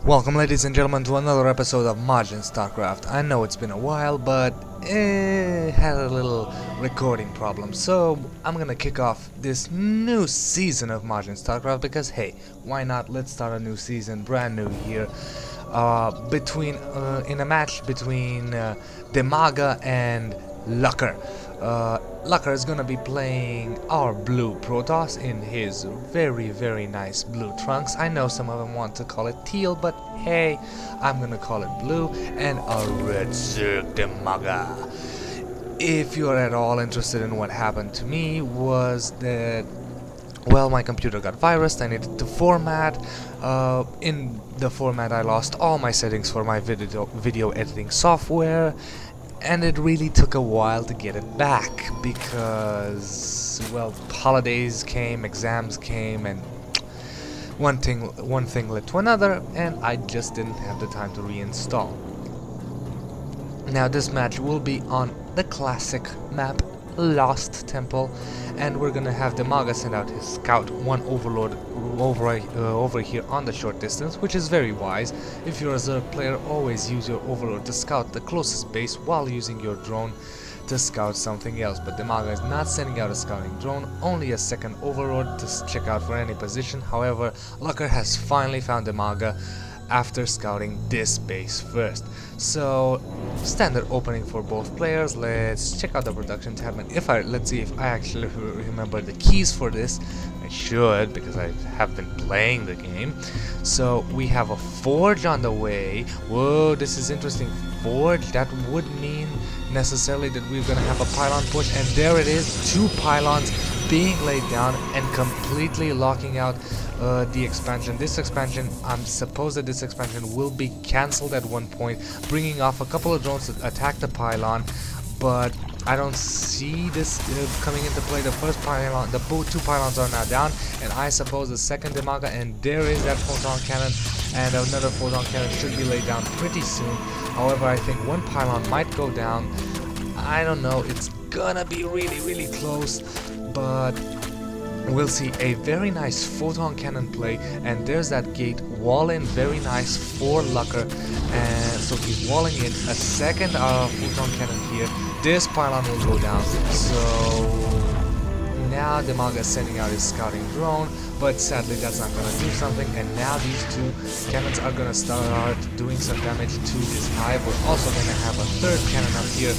Welcome ladies and gentlemen to another episode of Majin Starcraft. I know it's been a while, but had a little recording problem, so I'm gonna kick off this new season of Majin Starcraft because hey, why not? Let's start a new season, brand new year. In a match between mTwDiMAGA and aFFLuKeR. aFFLuKeR is gonna be playing our blue Protoss in his very nice blue trunks. I know some of them want to call it teal, but hey, I'm gonna call it blue, and a red Zerg. If you're at all interested in what happened to me, was that, well, my computer got virused. I needed to format. In the format I lost all my settings for my video editing software, and it really took a while to get it back because, well, holidays came, exams came, and one thing led to another, and I just didn't have the time to reinstall. Now this match will be on the classic map, Lost Temple, and we're gonna have mTwDiMAGA send out his scout, one overlord over here on the short distance, which is very wise. If you're a Zerg player, always use your overlord to scout the closest base while using your drone to scout something else. But mTwDiMAGA is not sending out a scouting drone, only a second overlord to check out for any position. However, aFFLuKeR has finally found mTwDiMAGA after scouting this base first. So standard opening for both players. Let's check out the production tab, and let's see if I actually remember the keys for this. I should, because I have been playing the game. So we have a forge on the way. Whoa, this is interesting. Forge, that would mean necessarily that we're gonna have a pylon push, and there it is, 2 pylons being laid down and completely locking out the expansion. This expansion, I'm supposed that this expansion will be cancelled at one point, bringing off a couple of drones to attack the pylon, but I don't see this coming into play. The first pylon, the 2 pylons are now down, and I suppose the second mTwDiMAGA, and there is that photon cannon, and another photon cannon should be laid down pretty soon. However, I think one pylon might go down. I don't know, it's gonna be really close, but we'll see. A very nice photon cannon play, and there's that gate wall in, very nice for aFFLuKeR, and so he's walling in. A second photon cannon here. This pylon will go down, so now mTwDiMAGA is sending out his scouting drone, but sadly that's not gonna do something, and now these 2 cannons are gonna start doing some damage to this hive. We're also gonna have a third cannon up here.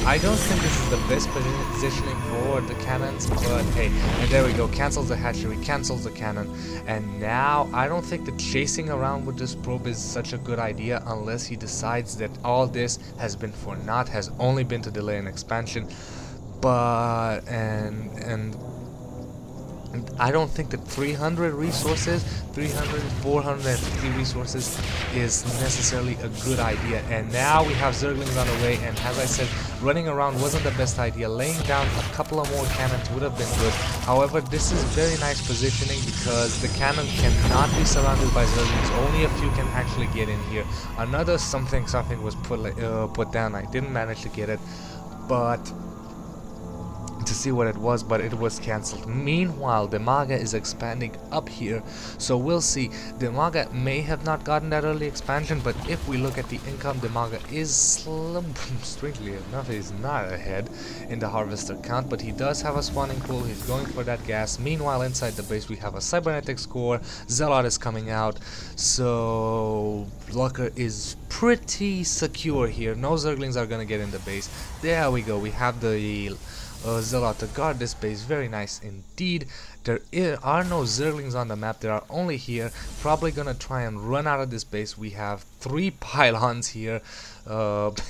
I don't think this is the best positioning for the cannons, but hey, and there we go, cancels the hatchery, cancels the cannon, and now I don't think that chasing around with this probe is such a good idea unless he decides that all this has been for naught, has only been to delay an expansion. But and I don't think that 300 resources, 450 resources is necessarily a good idea. And now we have Zerglings on the way, and as I said, running around wasn't the best idea. Laying down a couple of more cannons would have been good. However, this is very nice positioning because the cannon cannot be surrounded by Zerglings. Only a few can actually get in here. Another something was put down. I didn't manage to get it, but to see what it was, but it was cancelled. Meanwhile, mTwDiMAGA is expanding up here, so we'll see. mTwDiMAGA may have not gotten that early expansion, but if we look at the income, mTwDiMAGA is strangely enough, he's not ahead in the harvester count, but he does have a spawning pool. He's going for that gas. Meanwhile, inside the base we have a cybernetics core. Zealot is coming out, so aFFLuKeR is pretty secure here. No Zerglings are gonna get in the base. There we go, we have the Zealot to guard this base. Very nice indeed. There are no Zerglings on the map. There are only here. Probably gonna try and run out of this base. We have 3 pylons here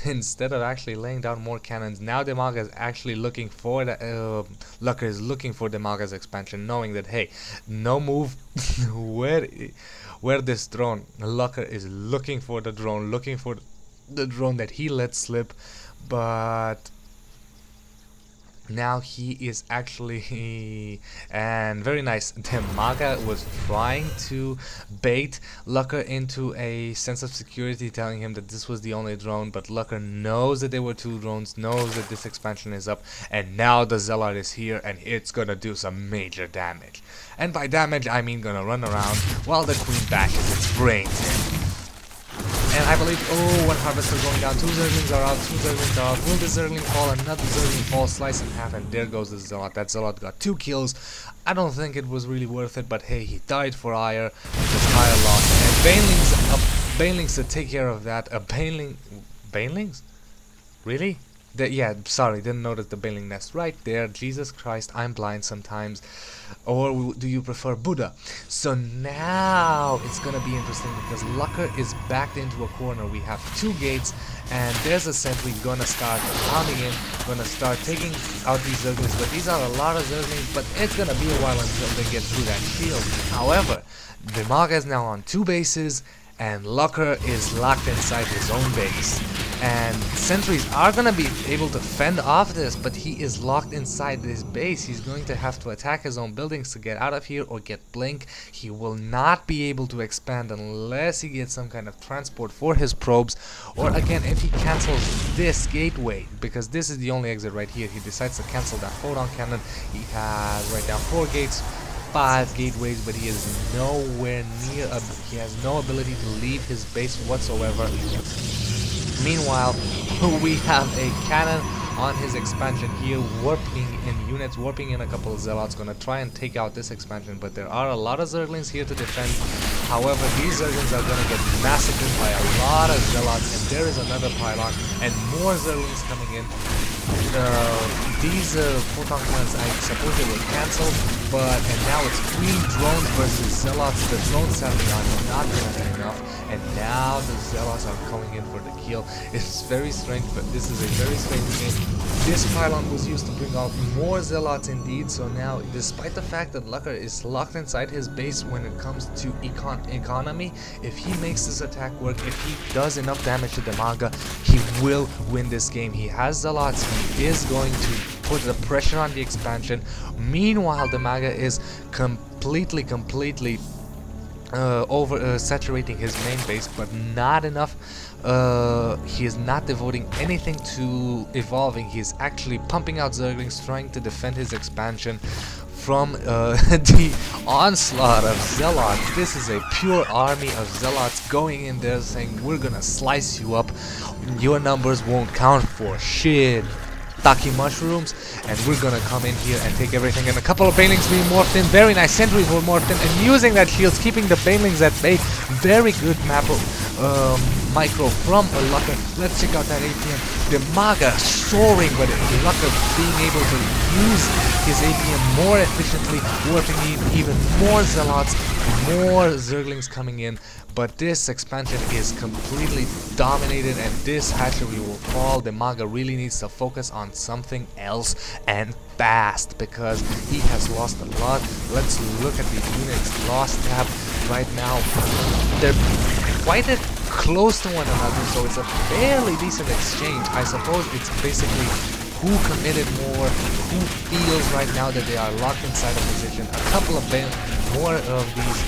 instead of actually laying down more cannons. Now mTwDiMAGA is actually looking for the aFFLuKeR is looking for mTwDiMAGA's expansion, knowing that hey, no move. where this drone? aFFLuKeR is looking for the drone, that he let slip, but now he is actually, and very nice, mTwDiMAGA was trying to bait aFFLuKeR into a sense of security, telling him that this was the only drone, but aFFLuKeR knows that there were 2 drones, knows that this expansion is up, and now the Zealot is here, and it's gonna do some major damage. And by damage I mean gonna run around while the Queen bashes its brains in. And I believe, oh, one harvester going down, 2 Zerglings are out, 2 Zerglings are out. Will the Zergling fall? Another Zergling falls, slice in half, and there goes the Zealot. That Zealot got 2 kills. I don't think it was really worth it, but hey, he died for ire, just higher loss. And Banelings to take care of that. Banelings? Really? Yeah, sorry, didn't notice the Baneling nest right there. Jesus Christ, I'm blind sometimes. Or do you prefer Buddha? So now it's gonna be interesting because aFFLuKeR is backed into a corner. We have 2 gates, and there's a sentry gonna start pounding in, gonna start taking out these Zerglings. But these are a lot of Zerglings, but it's gonna be a while until they get through that shield. However, mTwDiMAGA is now on 2 bases, and aFFLuKeR is locked inside his own base. And sentries are gonna be able to fend off this, but he is locked inside this base. He's going to have to attack his own buildings to get out of here or get blink. He will not be able to expand unless he gets some kind of transport for his probes, or again if he cancels this gateway, because this is the only exit right here. He decides to cancel that photon cannon. He has right now 4 gates, 5 gateways, but he is nowhere near he has no ability to leave his base whatsoever. Meanwhile, we have a cannon on his expansion here, warping in units, warping in a couple of Zealots, gonna try and take out this expansion, but there are a lot of Zerglings here to defend. However, these Zerglings are gonna get massacred by a lot of Zealots, and there is another pylon, and more Zerglings coming in. These photon cannons, I suppose they were cancelled, and now it's 3 drones versus Zealots. The drones sadly are not gonna be enough, and now the Zealots are coming in for the kill. It's very strange, but this is a very strange game. This pylon was used to bring out more Zealots indeed, so now, despite the fact that aFFLuKeR is locked inside his base when it comes to economy, if he makes this attack work, if he does enough damage to mTwDiMAGA, he will win this game. He has Zealots, he is going to put the pressure on the expansion. Meanwhile, mTwDiMAGA is completely saturating his main base, but not enough. He is not devoting anything to evolving. He is actually pumping out Zerglings, trying to defend his expansion from the onslaught of Zealots. This is a pure army of Zealots going in there saying, we're gonna slice you up, your numbers won't count for shit. Taki mushrooms, and we're gonna come in here and take everything. And a couple of Banelings being morphed in, very nice sentries were morphed in, and using that shields, keeping the Banelings at bay. Very good micro from aFFLuKeR. Let's check out that APM. mTwDiMAGA soaring, but aFFLuKeR being able to use his APM more efficiently, warping in even more Zealots, more Zerglings coming in. But this expansion is completely dominated, and this hatchery will fall. mTwDiMAGA really needs to focus on something else, and fast, because he has lost a lot. Let's look at the units lost tab right now. They're quite close to one another, so it's a fairly decent exchange. I suppose it's basically who committed more, who feels right now that they are locked inside a position. A couple of more of these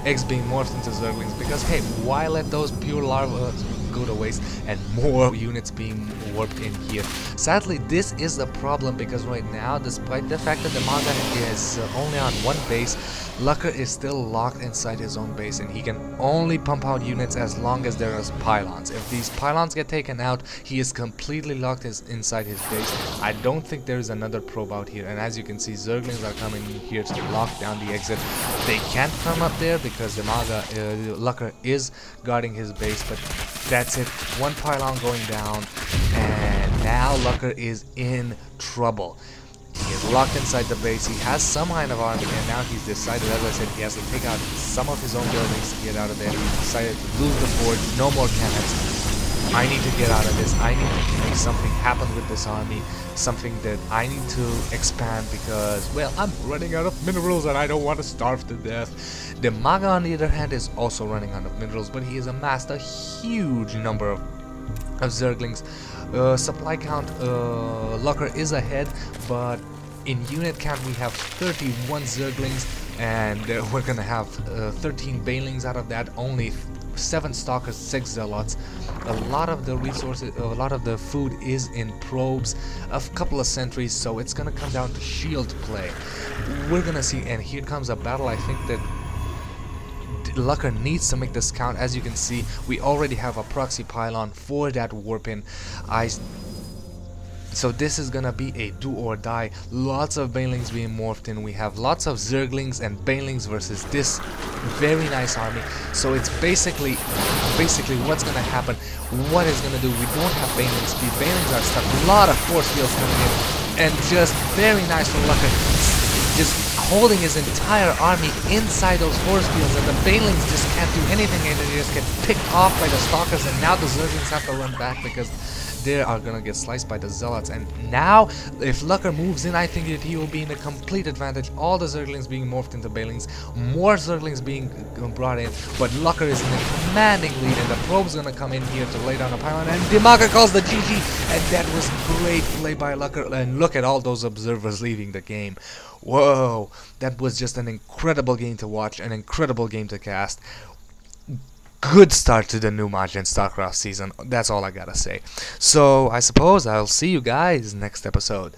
eggs being morphed into Zerglings, because hey, why let those pure larvae go to waste, and more units being warped in here. Sadly, this is the problem, because right now, despite the fact that mTwDiMAGA is only on 1 base, aFFLuKeR is still locked inside his own base, and he can only pump out units as long as there are pylons. If these pylons get taken out, he is completely locked inside his base. I don't think there is another probe out here, and as you can see, Zerglings are coming here to lock down the exit. They can't come up there because aFFLuKeR is guarding his base, but that's it. 1 pylon going down, and now aFFLuKeR is in trouble. He is locked inside the base. He has some kind of army, and now he's decided, as I said, he has to take out some of his own buildings to get out of there. He's decided to lose the fort, no more cannons. I need to get out of this. I need to make something happen with this army, something that I need to expand, because, well, I'm running out of minerals and I don't want to starve to death. mTwDiMAGA, on the other hand, is also running out of minerals, but he has amassed a huge number of Zerglings. Supply count, aFFLuKeR is ahead, but in unit count we have 31 Zerglings, and we're gonna have 13 Banelings out of that, only 7 Stalkers, 6 Zealots. A lot of the resources, a lot of the food is in probes, a couple of sentries, so it's gonna come down to shield play. We're gonna see, and here comes a battle. I think that aFFLuKeR needs to make this count. As you can see, we already have a proxy pylon for that warpin. So this is gonna be a do or die. Lots of banelings being morphed in. We have lots of zerglings and banelings versus this very nice army. So it's basically what's gonna happen. What is gonna do? We don't have baneling speed. Banelings are stuck. A lot of force fields coming in, and just very nice from aFFLuKeR, just holding his entire army inside those force fields, and the banelings just can't do anything, and they just get picked off by the stalkers. And now the zerglings have to run back because they are gonna get sliced by the zealots. And now if aFFLuKeR moves in, I think that he will be in a complete advantage. All the zerglings being morphed into banelings, more zerglings being brought in, but aFFLuKeR is in a commanding lead, and the probe's gonna come in here to lay down a pylon, and mTwDiMAGA calls the GG, and that was great play by aFFLuKeR. And look at all those observers leaving the game. Whoa, that was just an incredible game to watch, an incredible game to cast. Good start to the new Majin Starcraft season. That's all I gotta say. So I suppose I'll see you guys next episode.